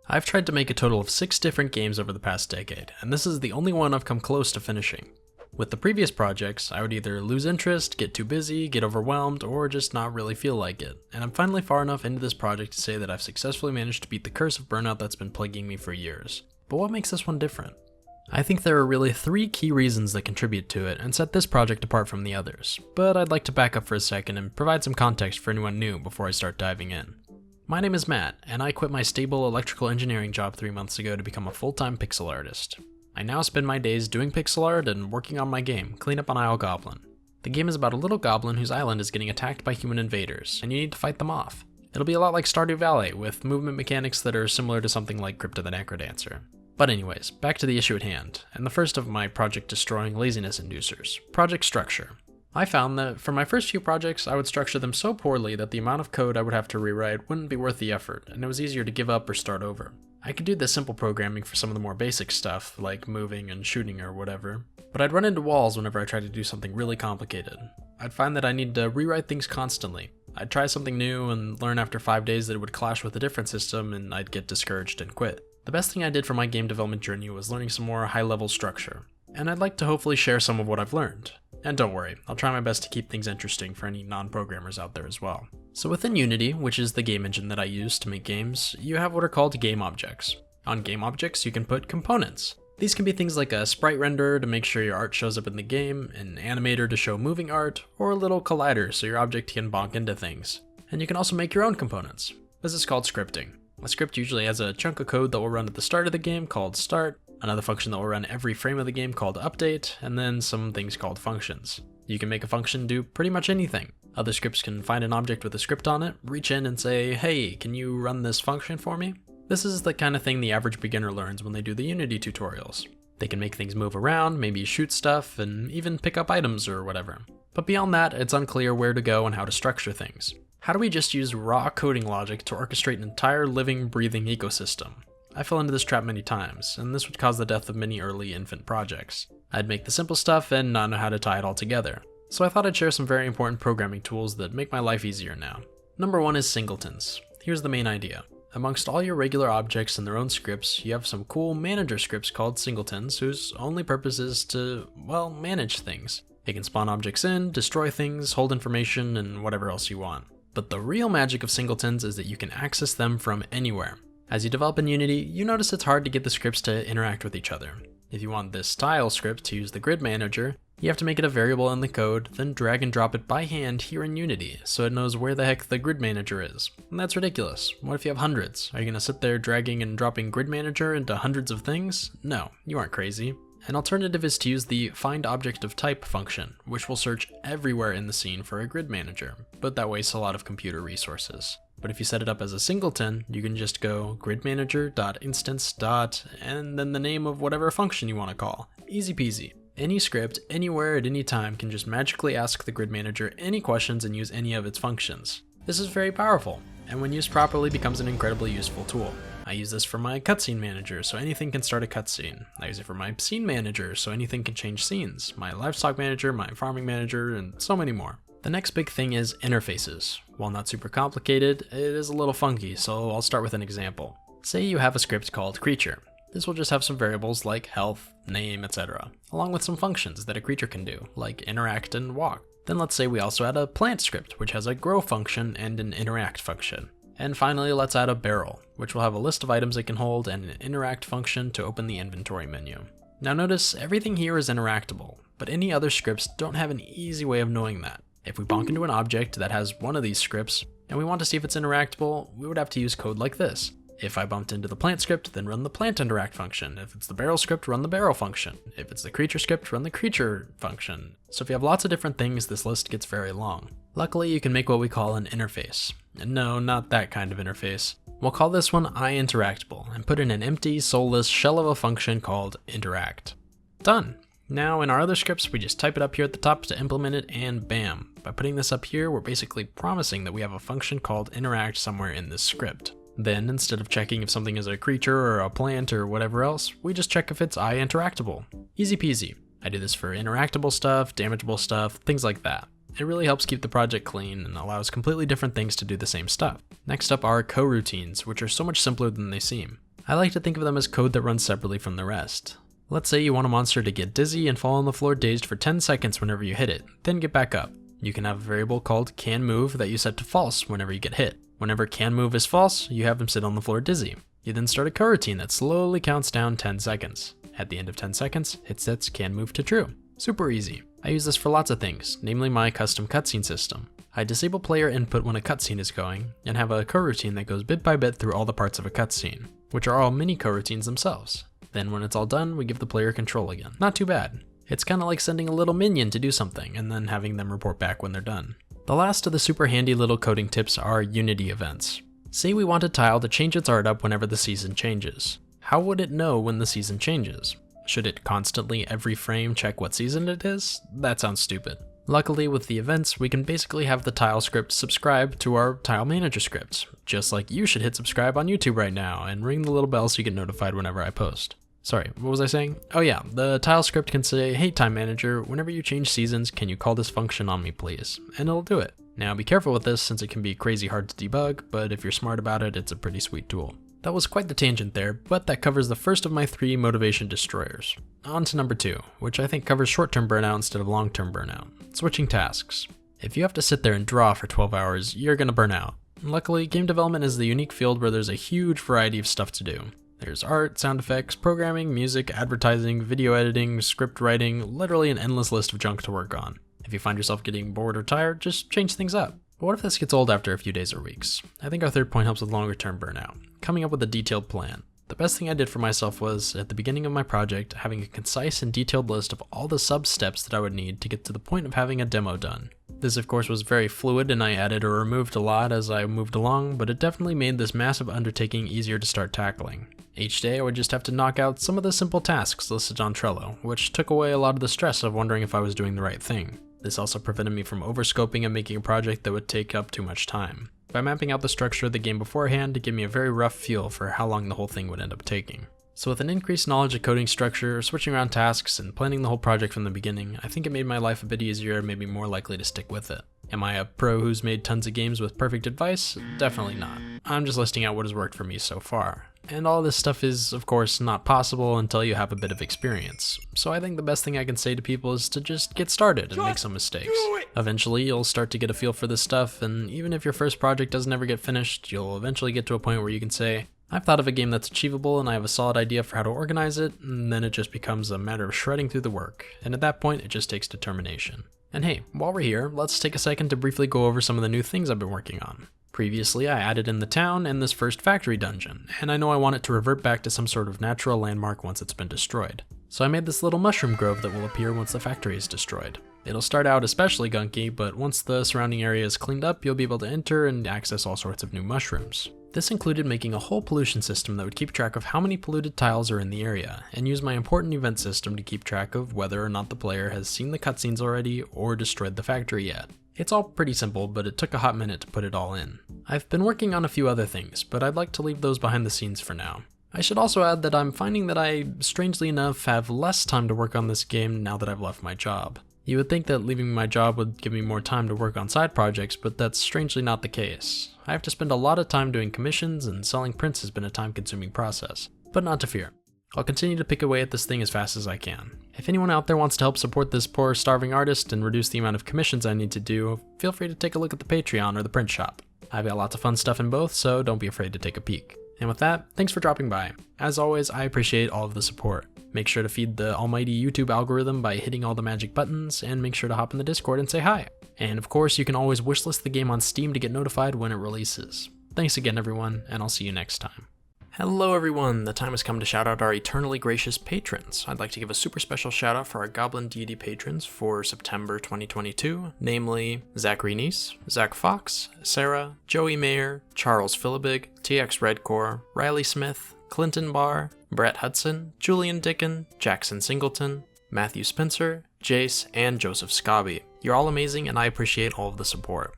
I've tried to make a total of 6 different games over the past decade, and this is the only one I've come close to finishing. With the previous projects, I would either lose interest, get too busy, get overwhelmed, or just not really feel like it, and I'm finally far enough into this project to say that I've successfully managed to beat the curse of burnout that's been plaguing me for years. But what makes this one different? I think there are really 3 key reasons that contribute to it and set this project apart from the others, but I'd like to back up for a second and provide some context for anyone new before I start diving in. My name is Matt, and I quit my stable electrical engineering job 3 months ago to become a full-time pixel artist. I now spend my days doing pixel art and working on my game, Cleanup on Goblin. The game is about a little goblin whose island is getting attacked by human invaders, and you need to fight them off. It'll be a lot like Stardew Valley, with movement mechanics that are similar to something like Crypto the Necrodancer. But anyways, back to the issue at hand, and the first of my project-destroying laziness inducers, project structure. I found that for my first few projects, I would structure them so poorly that the amount of code I would have to rewrite wouldn't be worth the effort, and it was easier to give up or start over. I could do the simple programming for some of the more basic stuff, like moving and shooting or whatever, but I'd run into walls whenever I tried to do something really complicated. I'd find that I needed to rewrite things constantly. I'd try something new and learn after 5 days that it would clash with a different system, and I'd get discouraged and quit. The best thing I did for my game development journey was learning some more high-level structure, and I'd like to hopefully share some of what I've learned. And don't worry, I'll try my best to keep things interesting for any non-programmers out there as well. So within Unity, which is the game engine that I use to make games, you have what are called game objects. On game objects, you can put components. These can be things like a sprite renderer to make sure your art shows up in the game, an animator to show moving art, or a little collider so your object can bonk into things. And you can also make your own components. This is called scripting. A script usually has a chunk of code that will run at the start of the game called start, another function that will run every frame of the game called update, and then some things called functions. You can make a function do pretty much anything. Other scripts can find an object with a script on it, reach in and say, hey, can you run this function for me? This is the kind of thing the average beginner learns when they do the Unity tutorials. They can make things move around, maybe shoot stuff, and even pick up items or whatever. But beyond that, it's unclear where to go and how to structure things. How do we just use raw coding logic to orchestrate an entire living, breathing ecosystem? I fell into this trap many times, and this would cause the death of many early infant projects. I'd make the simple stuff and not know how to tie it all together. So I thought I'd share some very important programming tools that make my life easier now. Number 1 is Singletons. Here's the main idea. Amongst all your regular objects and their own scripts, you have some cool manager scripts called Singletons whose only purpose is to, well, manage things. They can spawn objects in, destroy things, hold information, and whatever else you want. But the real magic of Singletons is that you can access them from anywhere. As you develop in Unity, you notice it's hard to get the scripts to interact with each other. If you want this tile script to use the grid manager, you have to make it a variable in the code, then drag and drop it by hand here in Unity, so it knows where the heck the grid manager is. And that's ridiculous. What if you have hundreds? Are you gonna sit there dragging and dropping grid manager into hundreds of things? No, you aren't crazy. An alternative is to use the findObjectOfType function, which will search everywhere in the scene for a grid manager, but that wastes a lot of computer resources. But if you set it up as a singleton, you can just go gridmanager.instance. and then the name of whatever function you want to call. Easy peasy. Any script, anywhere at any time can just magically ask the grid manager any questions and use any of its functions. This is very powerful, and when used properly becomes an incredibly useful tool. I use this for my cutscene manager, so anything can start a cutscene. I use it for my scene manager, so anything can change scenes. My livestock manager, my farming manager, and so many more. The next big thing is interfaces. While not super complicated, it is a little funky, so I'll start with an example. Say you have a script called creature. This will just have some variables like health, name, etc., along with some functions that a creature can do, like interact and walk. Then let's say we also add a plant script, which has a grow function and an interact function. And finally, let's add a barrel, which will have a list of items it can hold and an interact function to open the inventory menu. Now notice, everything here is interactable, but any other scripts don't have an easy way of knowing that. If we bonk into an object that has one of these scripts, and we want to see if it's interactable, we would have to use code like this. If I bumped into the plant script, then run the plant interact function. If it's the barrel script, run the barrel function. If it's the creature script, run the creature function. So if you have lots of different things, this list gets very long. Luckily, you can make what we call an interface. And no, not that kind of interface. We'll call this one IInteractable and put in an empty, soulless shell of a function called interact. Done. Now in our other scripts, we just type it up here at the top to implement it, and bam. By putting this up here, we're basically promising that we have a function called interact somewhere in this script. Then, instead of checking if something is a creature or a plant or whatever else, we just check if it's IInteractable. Easy peasy. I do this for interactable stuff, damageable stuff, things like that. It really helps keep the project clean and allows completely different things to do the same stuff. Next up are coroutines, which are so much simpler than they seem. I like to think of them as code that runs separately from the rest. Let's say you want a monster to get dizzy and fall on the floor dazed for 10 seconds whenever you hit it, then get back up. You can have a variable called canMove that you set to false whenever you get hit. Whenever canMove is false, you have them sit on the floor dizzy. You then start a coroutine that slowly counts down 10 seconds. At the end of 10 seconds, it sets canMove to true. Super easy. I use this for lots of things, namely my custom cutscene system. I disable player input when a cutscene is going, and have a coroutine that goes bit by bit through all the parts of a cutscene, which are all mini coroutines themselves. Then when it's all done, we give the player control again. Not too bad. It's kinda like sending a little minion to do something, and then having them report back when they're done. The last of the super handy little coding tips are Unity events. Say we want a tile to change its art up whenever the season changes. How would it know when the season changes? Should it constantly, every frame, check what season it is? That sounds stupid. Luckily, with the events, we can basically have the tile script subscribe to our tile manager scripts, just like you should hit subscribe on YouTube right now and ring the little bell so you get notified whenever I post. Sorry, what was I saying? Oh yeah, the tile script can say, hey time manager, whenever you change seasons, can you call this function on me please? And it'll do it. Now be careful with this since it can be crazy hard to debug, but if you're smart about it, it's a pretty sweet tool. That was quite the tangent there, but that covers the first of my 3 motivation destroyers. On to number 2, which I think covers short-term burnout instead of long-term burnout. Switching tasks. If you have to sit there and draw for 12 hours, you're gonna burn out. Luckily, game development is the unique field where there's a huge variety of stuff to do. There's art, sound effects, programming, music, advertising, video editing, script writing, literally an endless list of junk to work on. If you find yourself getting bored or tired, just change things up. But what if this gets old after a few days or weeks? I think our third point helps with longer term burnout. Coming up with a detailed plan. The best thing I did for myself was, at the beginning of my project, having a concise and detailed list of all the sub-steps that I would need to get to the point of having a demo done. This of course was very fluid and I added or removed a lot as I moved along, but it definitely made this massive undertaking easier to start tackling. Each day I would just have to knock out some of the simple tasks listed on Trello, which took away a lot of the stress of wondering if I was doing the right thing. This also prevented me from overscoping and making a project that would take up too much time. By mapping out the structure of the game beforehand, it gave me a very rough feel for how long the whole thing would end up taking. So with an increased knowledge of coding structure, switching around tasks, and planning the whole project from the beginning, I think it made my life a bit easier and made me more likely to stick with it. Am I a pro who's made tons of games with perfect advice? Definitely not. I'm just listing out what has worked for me so far. And all this stuff is, of course, not possible until you have a bit of experience. So I think the best thing I can say to people is to just get started and make some mistakes. Eventually, you'll start to get a feel for this stuff, and even if your first project doesn't ever get finished, you'll eventually get to a point where you can say, I've thought of a game that's achievable and I have a solid idea for how to organize it, and then it just becomes a matter of shredding through the work. And at that point, it just takes determination. And hey, while we're here, let's take a second to briefly go over some of the new things I've been working on. Previously, I added in the town and this first factory dungeon, and I know I want it to revert back to some sort of natural landmark once it's been destroyed. So I made this little mushroom grove that will appear once the factory is destroyed. It'll start out especially gunky, but once the surrounding area is cleaned up, you'll be able to enter and access all sorts of new mushrooms. This included making a whole pollution system that would keep track of how many polluted tiles are in the area, and use my important event system to keep track of whether or not the player has seen the cutscenes already or destroyed the factory yet. It's all pretty simple, but it took a hot minute to put it all in. I've been working on a few other things, but I'd like to leave those behind the scenes for now. I should also add that I'm finding that I, strangely enough, have less time to work on this game now that I've left my job. You would think that leaving my job would give me more time to work on side projects, but that's strangely not the case. I have to spend a lot of time doing commissions, and selling prints has been a time-consuming process. But not to fear. I'll continue to pick away at this thing as fast as I can. If anyone out there wants to help support this poor starving artist and reduce the amount of commissions I need to do, feel free to take a look at the Patreon or the print shop. I've got lots of fun stuff in both, so don't be afraid to take a peek. And with that, thanks for dropping by. As always, I appreciate all of the support. Make sure to feed the almighty YouTube algorithm by hitting all the magic buttons, and make sure to hop in the Discord and say hi. And of course, you can always wishlist the game on Steam to get notified when it releases. Thanks again everyone, and I'll see you next time. Hello everyone, the time has come to shout out our eternally gracious patrons. I'd like to give a super special shout out for our Goblin Deity patrons for September 2022, namely Zachary Neese, Zach Fox, Sarah, Joey Mayer, Charles Philibig, TX Redcore, Riley Smith, Clinton Barr, Brett Hudson, Julian Dickon, Jackson Singleton, Matthew Spencer, Jace, and Joseph Scobby. You're all amazing and I appreciate all of the support.